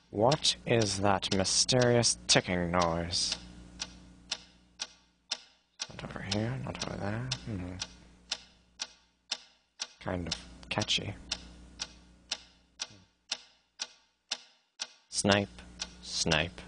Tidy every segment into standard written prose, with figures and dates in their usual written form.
What is that mysterious ticking noise? Not over here, not over there. Kind of catchy. Snipe, snipe,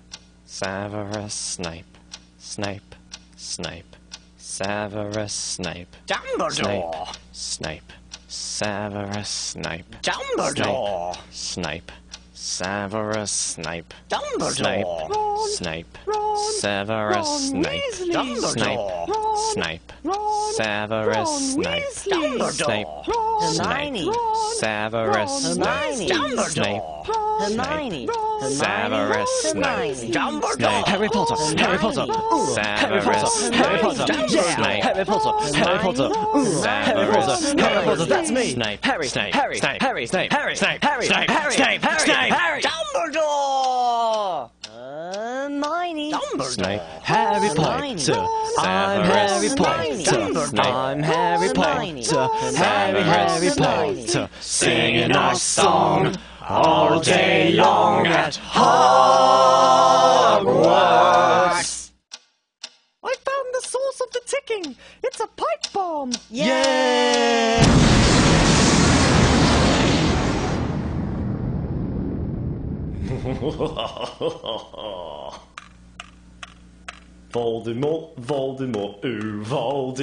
Severus Snape, Snape, Snape, Severus Snape, Dumbledore! Snape, Severus Snape, Dumbledore! Snape, Severus Snape, Dumbledore! Snape, Ron, Severus Ron Snape, Weasley. Snape, Ron, Snape, Ron, Severus Ron Snape, Weasley. Snape, Ron, Snape, Ron, Severus Ron Snape, Weasley. Snape, Hermione. Severus Snape, Dumbledore! Harry Potter. Harry Potter. Harry Potter. Harry Potter. Yeah. Harry Potter. Harry Potter. Harry Potter. Harry Potter. That's me. Snape, Harry. Snape, Harry. Snape, Harry. Snape, Harry. Snape, Harry. Snape, Harry. Snape, Harry. Snape. Dumbledore! Hermione. Snape, Harry Hermione. Potter. I'm Harry Hermione. Potter. I'm Harry Hermione. Potter. Harry Potter. singing our song all day long at Hogwarts! I found the source of the ticking. It's a pipe bomb. Yay! Voldemort, Voldemort, ooh, Voldemort.